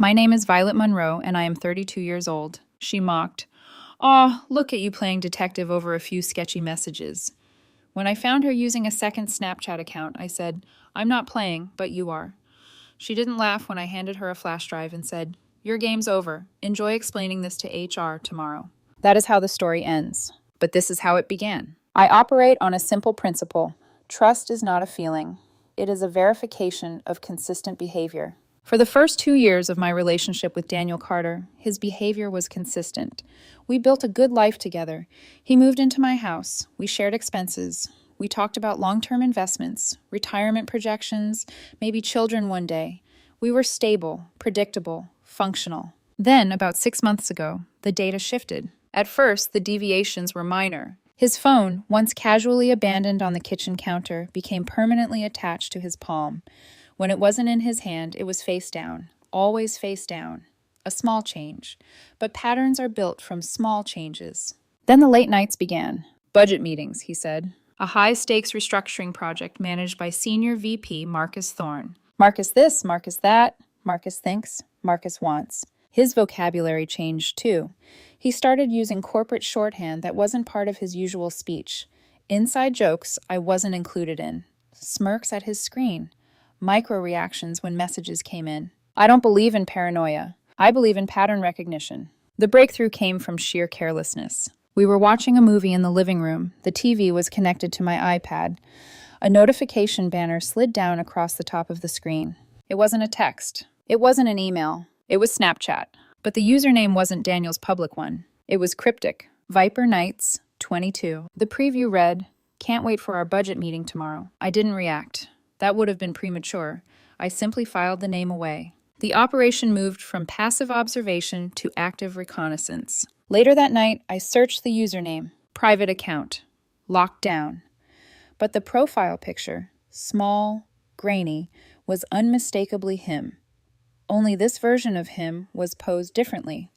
My name is Violet Monroe, and I am 32 years old. She mocked. Aw, look at you playing detective over a few sketchy messages. When I found her using a second Snapchat account, I said, I'm not playing, but you are. She didn't laugh when I handed her a flash drive and said, Your game's over. Enjoy explaining this to HR tomorrow. That is how the story ends. But this is how it began. I operate on a simple principle. Trust is not a feeling. It is a verification of consistent behavior. For the first 2 years of my relationship with Daniel Carter, his behavior was consistent. We built a good life together. He moved into my house. We shared expenses. We talked about long-term investments, retirement projections, maybe children one day. We were stable, predictable, functional. Then, about 6 months ago, the data shifted. At first, the deviations were minor. His phone, once casually abandoned on the kitchen counter, became permanently attached to his palm. When it wasn't in his hand, it was face down, always face down. A small change. But patterns are built from small changes. Then the late nights began. Budget meetings, he said. A high-stakes restructuring project managed by Senior VP Marcus Thorne. Marcus this, Marcus that. Marcus thinks, Marcus wants. His vocabulary changed, too. He started using corporate shorthand that wasn't part of his usual speech. Inside jokes I wasn't included in. Smirks at his screen. Micro-reactions when messages came in. I don't believe in paranoia. I believe in pattern recognition. The breakthrough came from sheer carelessness. We were watching a movie in the living room. The TV was connected to my iPad. A notification banner slid down across the top of the screen. It wasn't a text. It wasn't an email. It was Snapchat. But the username wasn't Daniel's public one. It was cryptic. Viper Nights, 22. The preview read, Can't wait for our budget meeting tomorrow. I didn't react. That would have been premature. I simply filed the name away. The operation moved from passive observation to active reconnaissance. Later that night, I searched the username, private account, locked down. But the profile picture, small, grainy, was unmistakably him. Only this version of him was posed differently.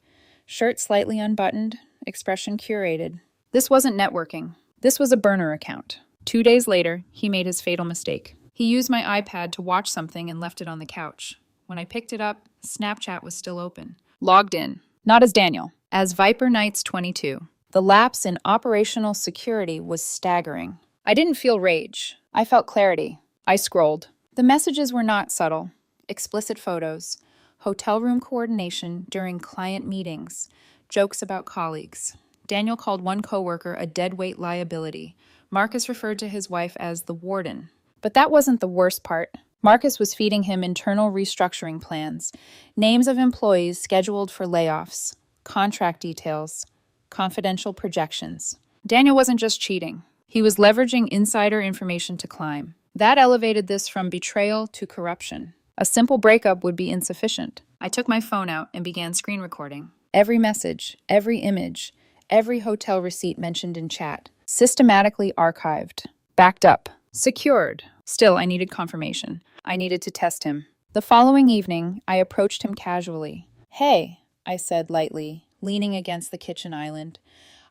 Shirt slightly unbuttoned, expression curated. This wasn't networking. This was a burner account. 2 days later, he made his fatal mistake. He used my iPad to watch something and left it on the couch. When I picked it up, Snapchat was still open. Logged in. Not as Daniel. As Viper Knights 22. The lapse in operational security was staggering. I didn't feel rage. I felt clarity. I scrolled. The messages were not subtle. Explicit photos. Hotel room coordination during client meetings. Jokes about colleagues. Daniel called one coworker a deadweight liability. Marcus referred to his wife as the warden. But that wasn't the worst part. Marcus was feeding him internal restructuring plans, names of employees scheduled for layoffs, contract details, confidential projections. Daniel wasn't just cheating. He was leveraging insider information to climb. That elevated this from betrayal to corruption. A simple breakup would be insufficient. I took my phone out and began screen recording. Every message, every image, every hotel receipt mentioned in chat, systematically archived, backed up, secured. Still, I needed confirmation. I needed to test him. The following evening, I approached him casually. Hey, I said lightly, leaning against the kitchen island.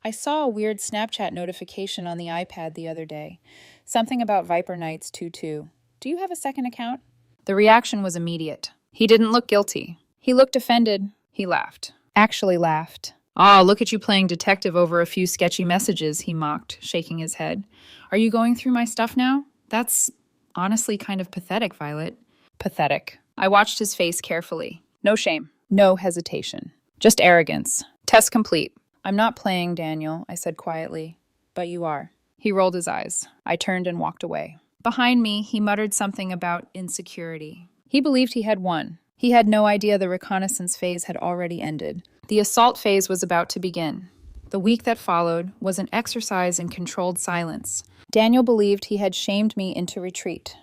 I saw a weird Snapchat notification on the iPad the other day. Something about Viper Nights 22. Do you have a second account? The reaction was immediate. He didn't look guilty. He looked offended. He laughed. Actually laughed. "Ah, look at you playing detective over a few sketchy messages," he mocked, shaking his head. "Are you going through my stuff now? That's honestly kind of pathetic, Violet." Pathetic. I watched his face carefully. No shame. No hesitation. Just arrogance. Test complete. "I'm not playing, Daniel," I said quietly. "But you are." He rolled his eyes. I turned and walked away. Behind me, he muttered something about insecurity. He believed he had won. He had no idea the reconnaissance phase had already ended. The assault phase was about to begin. The week that followed was an exercise in controlled silence. Daniel believed he had shamed me into retreat.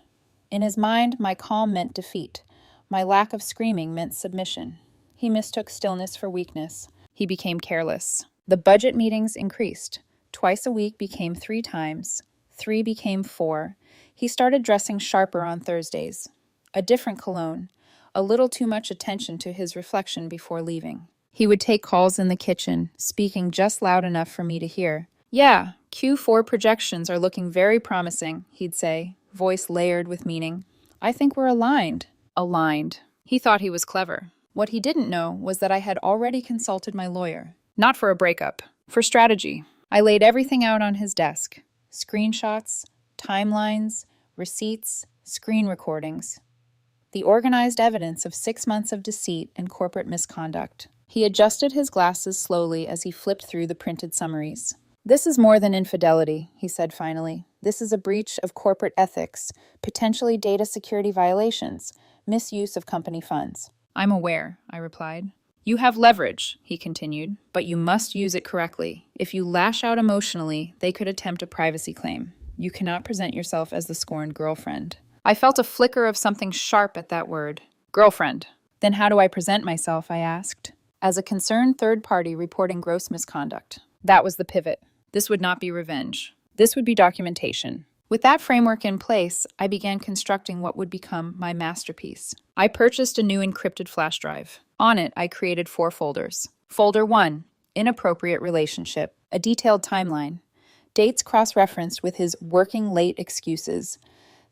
In his mind, my calm meant defeat. My lack of screaming meant submission. He mistook stillness for weakness. He became careless. The budget meetings increased. Twice a week became 3 times. 3 became 4. He started dressing sharper on Thursdays. A different cologne. A little too much attention to his reflection before leaving. He would take calls in the kitchen, speaking just loud enough for me to hear. "Yeah, Q4 projections are looking very promising," he'd say, voice layered with meaning. "I think we're aligned." Aligned. He thought he was clever. What he didn't know was that I had already consulted my lawyer. Not for a breakup, for strategy. I laid everything out on his desk. Screenshots, timelines, receipts, screen recordings. The organized evidence of 6 months of deceit and corporate misconduct. He adjusted his glasses slowly as he flipped through the printed summaries. This is more than infidelity, he said finally. This is a breach of corporate ethics, potentially data security violations, misuse of company funds. I'm aware, I replied. You have leverage, he continued, but you must use it correctly. If you lash out emotionally, they could attempt a privacy claim. You cannot present yourself as the scorned girlfriend. I felt a flicker of something sharp at that word. Girlfriend. Then how do I present myself, I asked. As a concerned third party reporting gross misconduct. That was the pivot. This would not be revenge. This would be documentation. With that framework in place, I began constructing what would become my masterpiece. I purchased a new encrypted flash drive. On it, I created 4 folders. Folder 1, Inappropriate Relationship, a detailed timeline. Dates cross-referenced with his working late excuses.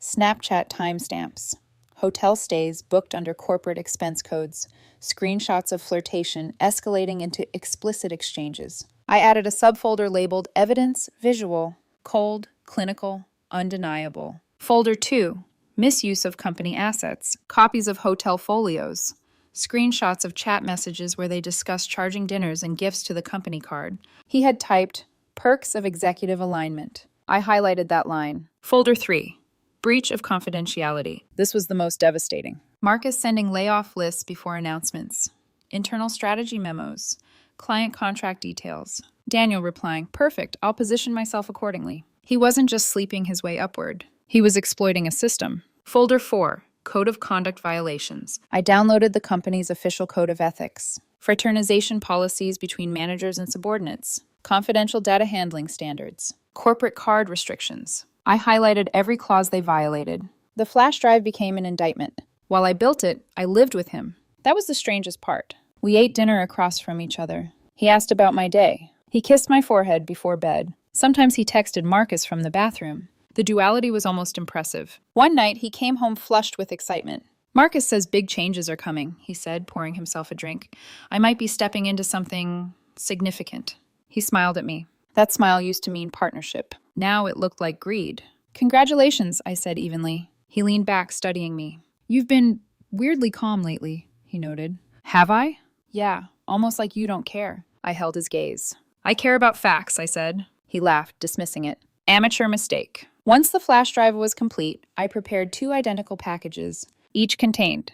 Snapchat timestamps. Hotel stays booked under corporate expense codes. Screenshots of flirtation escalating into explicit exchanges. I added a subfolder labeled Evidence, Visual, Cold, Clinical, Undeniable. Folder 2, Misuse of Company Assets, copies of hotel folios, screenshots of chat messages where they discuss charging dinners and gifts to the company card. He had typed, Perks of Executive Alignment. I highlighted that line. Folder 3, Breach of Confidentiality. This was the most devastating. Marcus sending layoff lists before announcements. Internal strategy memos. Client contract details. Daniel replying, Perfect, I'll position myself accordingly. He wasn't just sleeping his way upward. He was exploiting a system. Folder 4, Code of Conduct Violations. I downloaded the company's official code of ethics. Fraternization policies between managers and subordinates. Confidential data handling standards. Corporate card restrictions. I highlighted every clause they violated. The flash drive became an indictment. While I built it, I lived with him. That was the strangest part. We ate dinner across from each other. He asked about my day. He kissed my forehead before bed. Sometimes he texted Marcus from the bathroom. The duality was almost impressive. One night, he came home flushed with excitement. Marcus says big changes are coming, he said, pouring himself a drink. I might be stepping into something significant. He smiled at me. That smile used to mean partnership. Now it looked like greed. Congratulations, I said evenly. He leaned back, studying me. You've been weirdly calm lately, he noted. Have I? Yeah, almost like you don't care. I held his gaze. I care about facts, I said. He laughed, dismissing it. Amateur mistake. Once the flash drive was complete, I prepared 2 identical packages. Each contained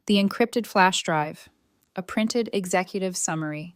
the encrypted flash drive, a printed executive summary,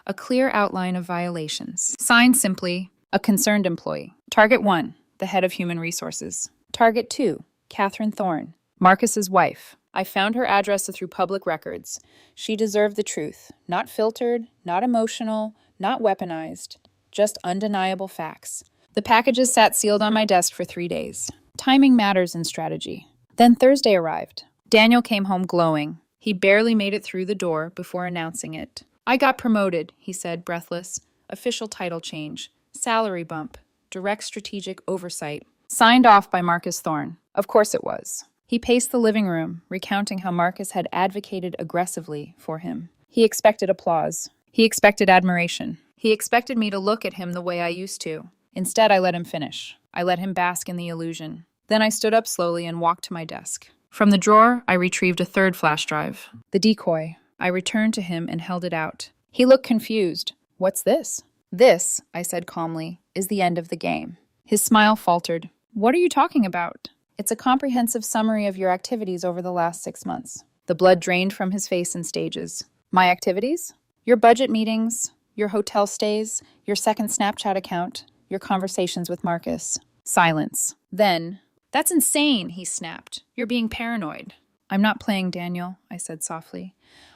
a clear outline of violations. Signed simply, a concerned employee. Target 1, the head of human resources. Target 2, Catherine Thorne, Marcus's wife. I found her address through public records. She deserved the truth. Not filtered, not emotional, not weaponized. Just undeniable facts. The packages sat sealed on my desk for 3 days. Timing matters in strategy. Then Thursday arrived. Daniel came home glowing. He barely made it through the door before announcing it. I got promoted, he said, breathless. Official title change. Salary bump. Direct strategic oversight. Signed off by Marcus Thorne. Of course it was. He paced the living room, recounting how Marcus had advocated aggressively for him. He expected applause. He expected admiration. He expected me to look at him the way I used to. Instead, I let him finish. I let him bask in the illusion. Then I stood up slowly and walked to my desk. From the drawer, I retrieved a 3rd flash drive. The decoy. I returned to him and held it out. He looked confused. What's this? This, I said calmly, is the end of the game. His smile faltered. What are you talking about? It's a comprehensive summary of your activities over the last 6 months. The blood drained from his face in stages. My activities? Your budget meetings, your hotel stays, your second Snapchat account, your conversations with Marcus. Silence. Then, that's insane, he snapped. You're being paranoid. I'm not playing, Daniel, I said softly.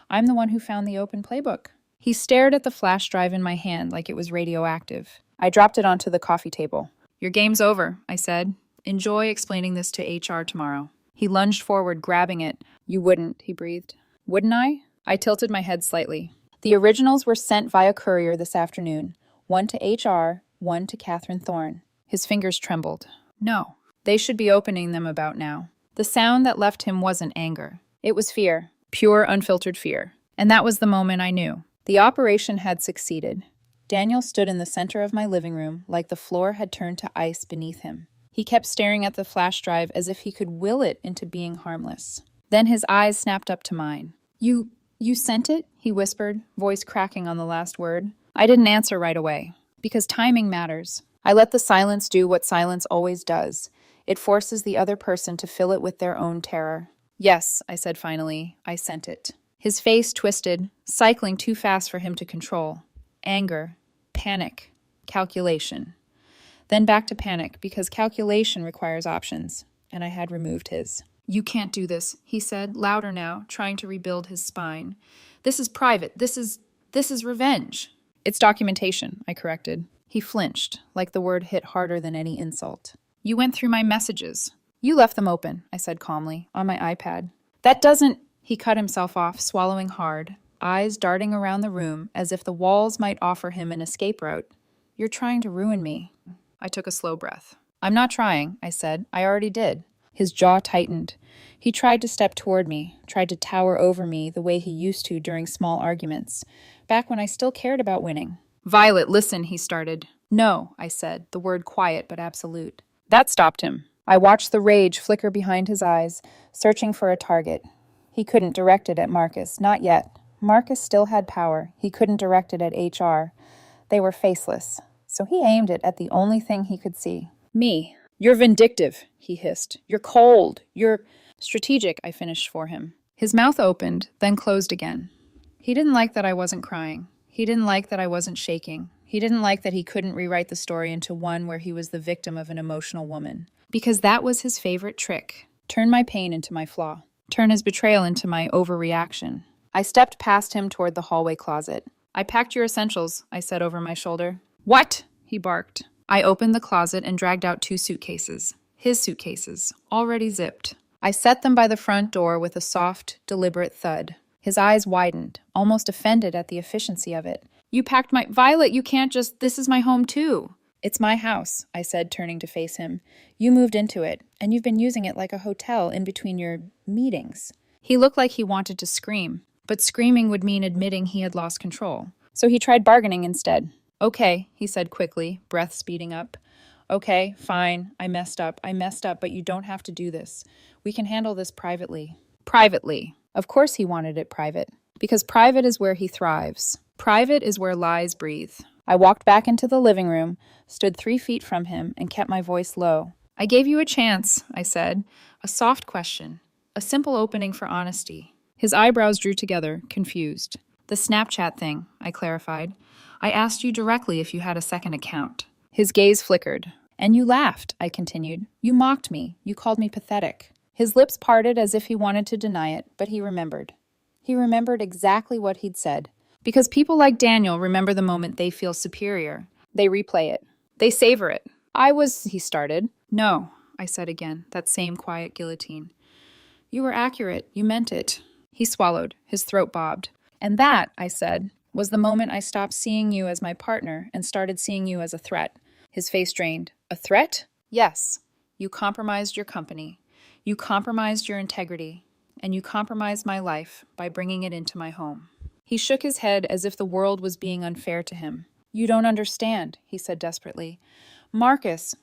I'm the one who found the open playbook. He stared at the flash drive in my hand like it was radioactive. I dropped it onto the coffee table. Your game's over, I said. Enjoy explaining this to HR tomorrow. He lunged forward, grabbing it. You wouldn't, he breathed. Wouldn't I? I tilted my head slightly. The originals were sent via courier this afternoon. 1 to HR, 1 to Catherine Thorne. His fingers trembled. No. They should be opening them about now. The sound that left him wasn't anger. It was fear. Pure, unfiltered fear. And that was the moment I knew. The operation had succeeded. Daniel stood in the center of my living room like the floor had turned to ice beneath him. He kept staring at the flash drive as if he could will it into being harmless. Then his eyes snapped up to mine. You sent it?" he whispered, voice cracking on the last word. I didn't answer right away, because timing matters. I let the silence do what silence always does. It forces the other person to fill it with their own terror. "Yes," I said finally, "I sent it." His face twisted, cycling too fast for him to control. Anger, panic, calculation. Then back to panic, because calculation requires options, and I had removed his. "You can't do this," he said, louder now, trying to rebuild his spine. "This is private. This is revenge." "It's documentation," I corrected. He flinched, like the word hit harder than any insult. "You went through my messages." "You left them open," I said calmly, on my iPad. "That doesn't—" He cut himself off, swallowing hard, eyes darting around the room as if the walls might offer him an escape route. "You're trying to ruin me." I took a slow breath. "I'm not trying," I said. "I already did." His jaw tightened. He tried to step toward me, tried to tower over me the way he used to during small arguments, back when I still cared about winning. "Violet, listen," he started. "No," I said, the word quiet but absolute. That stopped him. I watched the rage flicker behind his eyes, searching for a target. He couldn't direct it at Marcus, not yet. Marcus still had power. He couldn't direct it at HR. They were faceless. So he aimed it at the only thing he could see. Me. "You're vindictive," he hissed. "You're cold. You're—" "Strategic," I finished for him. His mouth opened, then closed again. He didn't like that I wasn't crying. He didn't like that I wasn't shaking. He didn't like that he couldn't rewrite the story into one where he was the victim of an emotional woman. Because that was his favorite trick. Turn my pain into my flaw. Turn his betrayal into my overreaction. I stepped past him toward the hallway closet. "I packed your essentials," I said over my shoulder. "What?" he barked. I opened the closet and dragged out 2 suitcases. His suitcases, already zipped. I set them by the front door with a soft, deliberate thud. His eyes widened, almost offended at the efficiency of it. "You packed my— Violet, you can't just— This is my home too." "It's my house," I said, turning to face him. "You moved into it, and you've been using it like a hotel in between your meetings." He looked like he wanted to scream, but screaming would mean admitting he had lost control. So he tried bargaining instead. "Okay," he said quickly, breath speeding up. "Okay, fine, I messed up, but you don't have to do this. We can handle this privately." Privately. Of course he wanted it private, because private is where he thrives. Private is where lies breathe. I walked back into the living room, stood 3 feet from him, and kept my voice low. "I gave you a chance," I said. A soft question. A simple opening for honesty. His eyebrows drew together, confused. "The Snapchat thing," I clarified. "I asked you directly if you had a second account." His gaze flickered. "And you laughed," I continued. "You mocked me. You called me pathetic." His lips parted as if he wanted to deny it, but he remembered. He remembered exactly what he'd said. Because people like Daniel remember the moment they feel superior. They replay it. They savor it. He started. "No," I said again, that same quiet guillotine. "You were accurate. You meant it." He swallowed. His throat bobbed. "And that," I said, "was the moment I stopped seeing you as my partner and started seeing you as a threat." His face drained. "A threat?" "Yes. You compromised your company. You compromised your integrity. And you compromised my life by bringing it into my home." He shook his head as if the world was being unfair to him. "You don't understand," he said desperately. Marcus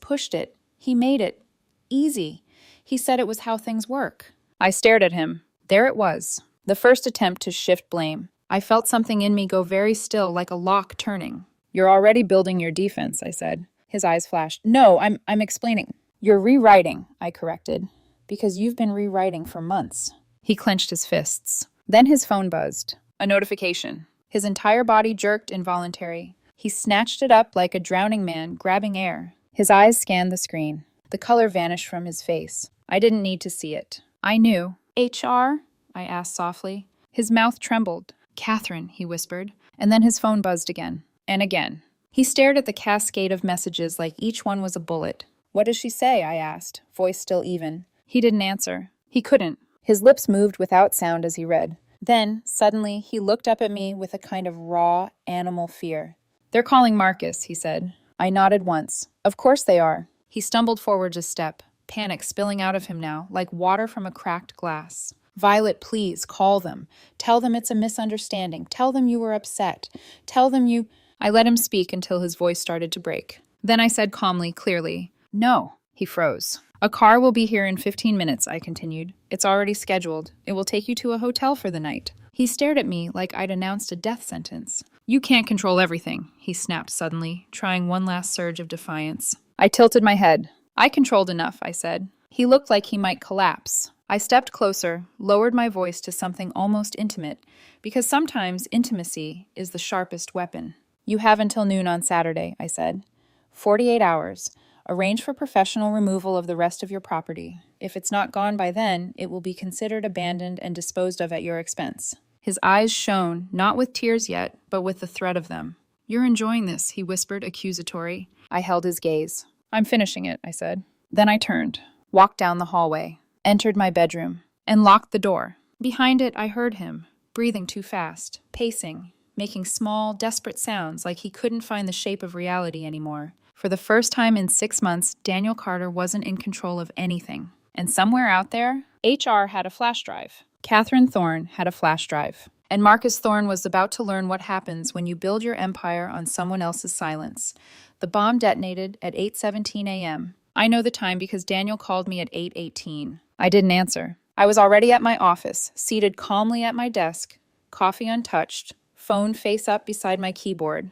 pushed it. He made it easy. He said it was how things work." I stared at him. There it was. The first attempt to shift blame. I felt something in me go very still, like a lock turning. "You're already building your defense," I said. His eyes flashed. "No, I'm explaining." "You're rewriting," I corrected. "Because you've been rewriting for months." He clenched his fists. Then his phone buzzed. A notification. His entire body jerked involuntary. He snatched it up like a drowning man grabbing air. His eyes scanned the screen. The color vanished from his face. I didn't need to see it. I knew. "HR?" I asked softly. His mouth trembled. "Catherine," he whispered. And then his phone buzzed again. And again. He stared at the cascade of messages like each one was a bullet. "What does she say?" I asked, voice still even. He didn't answer. He couldn't. His lips moved without sound as he read. Then, suddenly, he looked up at me with a kind of raw, animal fear. "They're calling Marcus," he said. I nodded once. "Of course they are." He stumbled forward a step, panic spilling out of him now, like water from a cracked glass. Violet, please, call them. Tell them it's a misunderstanding. Tell them you were upset. Tell them you... I let him speak until his voice started to break. Then I said calmly, clearly, "No." He froze. "A car will be here in 15 minutes, I continued. "It's already scheduled. It will take you to a hotel for the night." He stared at me like I'd announced a death sentence. "You can't control everything," he snapped suddenly, trying one last surge of defiance. I tilted my head. "I controlled enough," I said. He looked like he might collapse. I stepped closer, lowered my voice to something almost intimate, because sometimes intimacy is the sharpest weapon. "You have until noon on Saturday," I said. 48 hours. Arrange for professional removal of the rest of your property. If it's not gone by then, it will be considered abandoned and disposed of at your expense." His eyes shone, not with tears yet, but with the threat of them. "You're enjoying this," he whispered, accusatory. I held his gaze. "I'm finishing it," I said. Then I turned, walked down the hallway, entered my bedroom, and locked the door. Behind it, I heard him, breathing too fast, pacing, making small, desperate sounds like he couldn't find the shape of reality anymore. For the first time in 6 months, Daniel Carter wasn't in control of anything. And somewhere out there, HR had a flash drive. Catherine Thorne had a flash drive. And Marcus Thorne was about to learn what happens when you build your empire on someone else's silence. The bomb detonated at 8:17 a.m. I know the time because Daniel called me at 8:18. I didn't answer. I was already at my office, seated calmly at my desk, coffee untouched, phone face up beside my keyboard.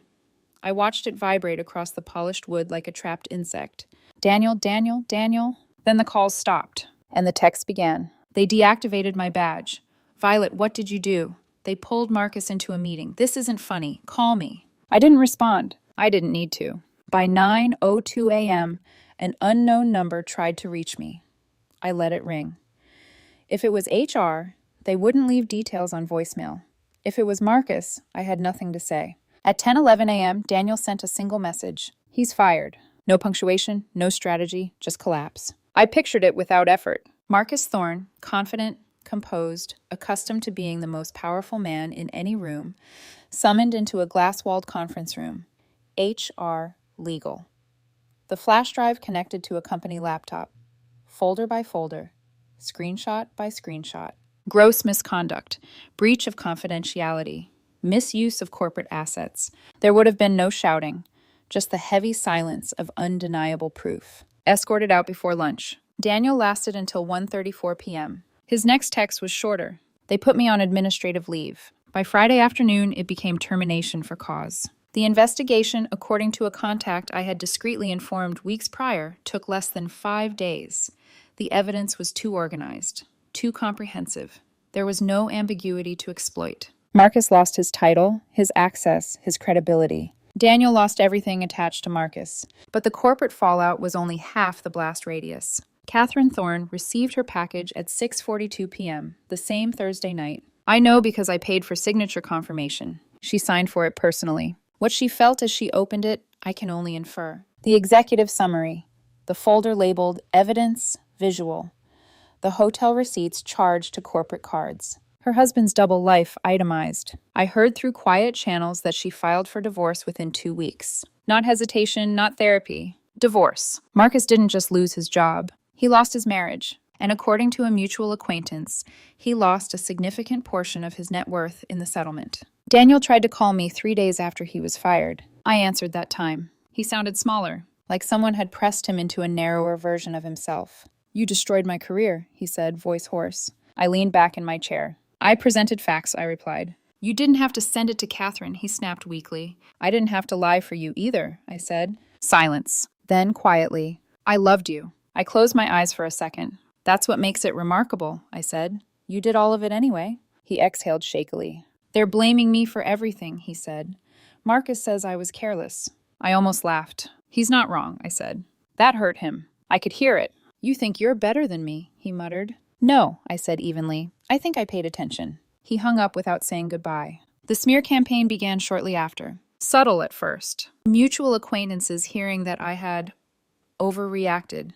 I watched it vibrate across the polished wood like a trapped insect. "Daniel, Daniel, Daniel." Then the calls stopped, and the text began. They deactivated my badge. "Violet, what did you do? They pulled Marcus into a meeting. This isn't funny. Call me." I didn't respond. I didn't need to. By 9:02 a.m., an unknown number tried to reach me. I let it ring. If it was HR, they wouldn't leave details on voicemail. If it was Marcus, I had nothing to say. At 10:11 a.m., Daniel sent a single message. "He's fired." No punctuation, no strategy, just collapse. I pictured it without effort. Marcus Thorne, confident, composed, accustomed to being the most powerful man in any room, summoned into a glass-walled conference room. HR legal. The flash drive connected to a company laptop. Folder by folder. Screenshot by screenshot. Gross misconduct. Breach of confidentiality. Misuse of corporate assets. There would have been no shouting, just the heavy silence of undeniable proof. Escorted out before lunch. Daniel lasted until 1:34 p.m. His next text was shorter. They put me on administrative leave. By Friday afternoon, it became termination for cause. The investigation, according to a contact I had discreetly informed weeks prior, took less than 5 days. The evidence was too organized, too comprehensive. There was no ambiguity to exploit. Marcus lost his title, his access, his credibility. Daniel lost everything attached to Marcus. But the corporate fallout was only half the blast radius. Catherine Thorne received her package at 6:42 p.m., the same Thursday night. I know because I paid for signature confirmation. She signed for it personally. What she felt as she opened it, I can only infer. The executive summary. The folder labeled Evidence Visual. The hotel receipts charged to corporate cards. Her husband's double life itemized. I heard through quiet channels that she filed for divorce within 2 weeks. Not hesitation, not therapy. Divorce. Marcus didn't just lose his job. He lost his marriage. And according to a mutual acquaintance, he lost a significant portion of his net worth in the settlement. Daniel tried to call me 3 days after he was fired. I answered that time. He sounded smaller, like someone had pressed him into a narrower version of himself. "You destroyed my career," he said, voice hoarse. I leaned back in my chair. "I presented facts," I replied. "You didn't have to send it to Catherine," he snapped weakly. "I didn't have to lie for you either," I said. Silence. Then, quietly, "I loved you." I closed my eyes for a second. "That's what makes it remarkable," I said. "You did all of it anyway." He exhaled shakily. "They're blaming me for everything," he said. "Marcus says I was careless." I almost laughed. "He's not wrong," I said. That hurt him. I could hear it. "You think you're better than me," he muttered. "No," I said evenly. "I think I paid attention." He hung up without saying goodbye. The smear campaign began shortly after. Subtle at first. Mutual acquaintances hearing that I had overreacted,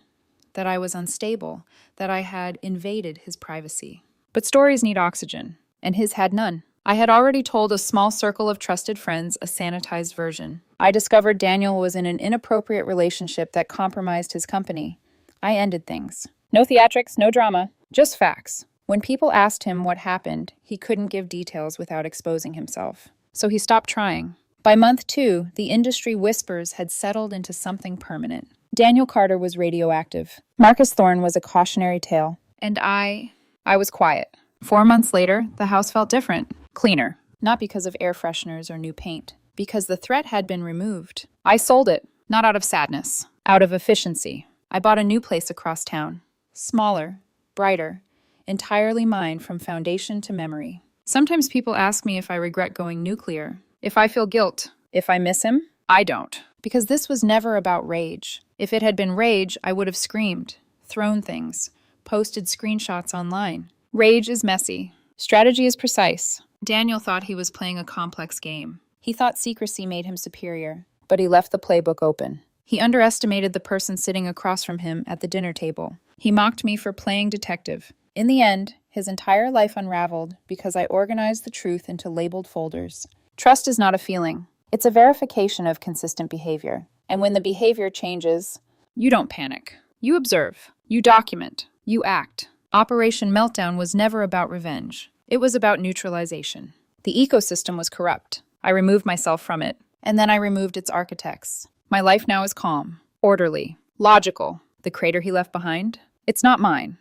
that I was unstable, that I had invaded his privacy. But stories need oxygen, and his had none. I had already told a small circle of trusted friends a sanitized version. I discovered Daniel was in an inappropriate relationship that compromised his company. I ended things. No theatrics, no drama, just facts. When people asked him what happened, he couldn't give details without exposing himself. So he stopped trying. By month 2, the industry whispers had settled into something permanent. Daniel Carter was radioactive. Marcus Thorne was a cautionary tale. And I was quiet. 4 months later, the house felt different. Cleaner. Not because of air fresheners or new paint. Because the threat had been removed. I sold it. Not out of sadness. Out of efficiency. I bought a new place across town. Smaller. Brighter. Entirely mine from foundation to memory. Sometimes people ask me if I regret going nuclear. If I feel guilt. If I miss him. I don't. Because this was never about rage. If it had been rage, I would have screamed. Thrown things. Posted screenshots online. Rage is messy. Strategy is precise. Daniel thought he was playing a complex game. He thought secrecy made him superior, but he left the playbook open. He underestimated the person sitting across from him at the dinner table. He mocked me for playing detective. In the end, his entire life unraveled because I organized the truth into labeled folders. Trust is not a feeling. It's a verification of consistent behavior. And when the behavior changes, you don't panic. You observe. You document. You act. Operation Meltdown was never about revenge. It was about neutralization. The ecosystem was corrupt. I removed myself from it. And then I removed its architects. My life now is calm, orderly, logical. The crater he left behind? It's not mine.